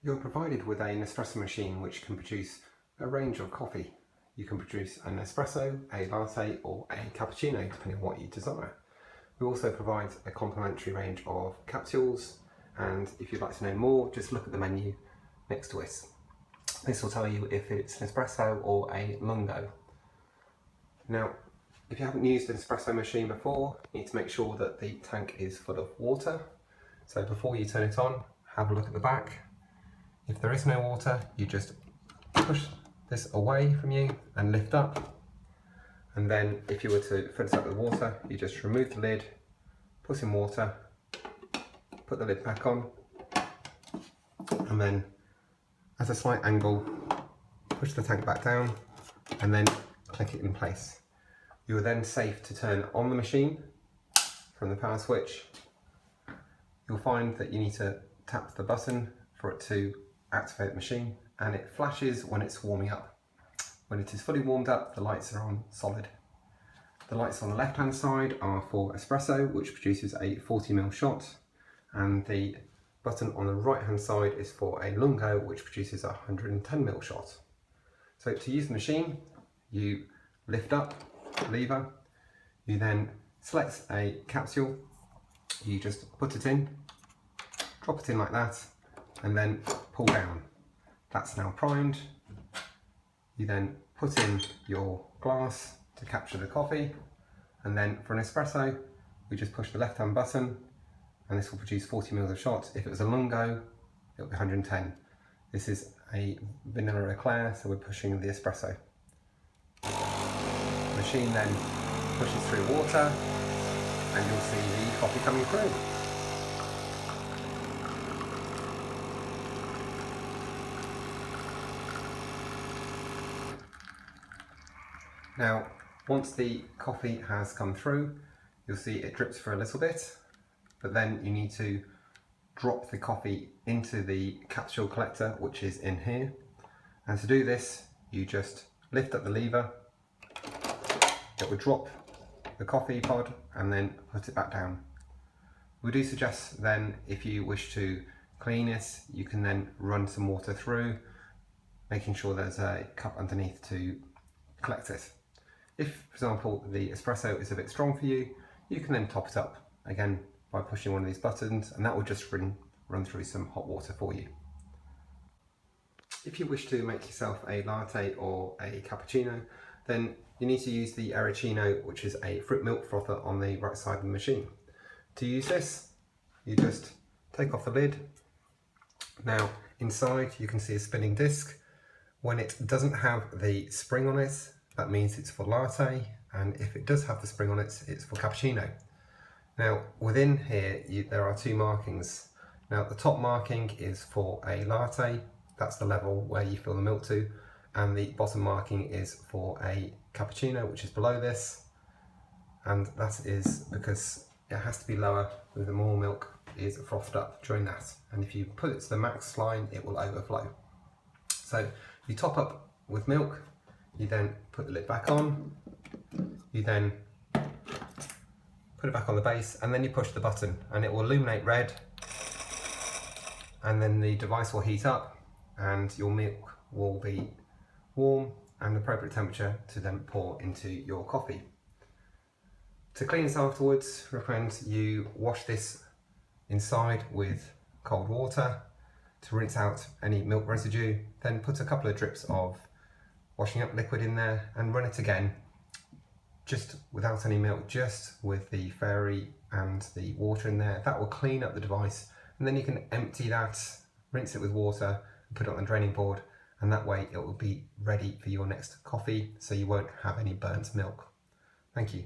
You're provided with a Nespresso machine which can produce a range of coffee. You can produce an espresso, a latte or a cappuccino depending on what you desire. We also provide a complimentary range of capsules, and if you'd like to know more, just look at the menu next to us. This will tell you if it's an espresso or a lungo. Now, if you haven't used an espresso machine before, you need to make sure that the tank is full of water. So before you turn it on, have a look at the back. If there is no water, you just push this away from you and lift up. And then if you were to fill it up with water, you just remove the lid, put in water, put the lid back on, and then at a slight angle, push the tank back down and then click it in place. You are then safe to turn on the machine from the power switch. You'll find that you need to tap the button for it to activate the machine, and it flashes when it's warming up. When it is fully warmed up, the lights are on solid. The lights on the left hand side are for espresso, which produces a 40ml shot, and the button on the right hand side is for a lungo, which produces a 110ml shot. So to use the machine, you lift up the lever, you then select a capsule, you just put it in, drop it in like that, and then pull down. That's now primed. You then put in your glass to capture the coffee, and then for an espresso, we just push the left hand button and this will produce 40ml of shot. If it was a lungo, it would be 110. This is a vanilla eclair, so we're pushing the espresso. The machine then pushes through water and you'll see the coffee coming through. Now, once the coffee has come through, you'll see it drips for a little bit, but then you need to drop the coffee into the capsule collector, which is in here. And to do this, you just lift up the lever, it will drop the coffee pod and then put it back down. We do suggest then, if you wish to clean it, you can then run some water through, making sure there's a cup underneath to collect it. If, for example, the espresso is a bit strong for you, you can then top it up again by pushing one of these buttons, and that will just run through some hot water for you. If you wish to make yourself a latte or a cappuccino, then you need to use the aeroccino, which is a fruit milk frother on the right side of the machine. To use this, you just take off the lid. Now inside you can see a spinning disc. When it doesn't have the spring on it, that means it's for latte, and if it does have the spring on it, it's for cappuccino. Now within here there are two markings. Now the top marking is for a latte, that's the level where you fill the milk to, and the bottom marking is for a cappuccino, which is below this, and that is because it has to be lower with the more milk is frothed up during that, and if you put it to the max line it will overflow. So you top up with milk, you then put the lid back on, you then put it back on the base, and then you push the button and it will illuminate red, and then the device will heat up and your milk will be warm and appropriate temperature to then pour into your coffee. To clean this afterwards, recommend you wash this inside with cold water to rinse out any milk residue, then put a couple of drips of washing up liquid in there and run it again, just without any milk, just with the fairy and the water in there. That will clean up the device, and then you can empty that, rinse it with water and put it on the draining board, and that way it will be ready for your next coffee, so you won't have any burnt milk. Thank you.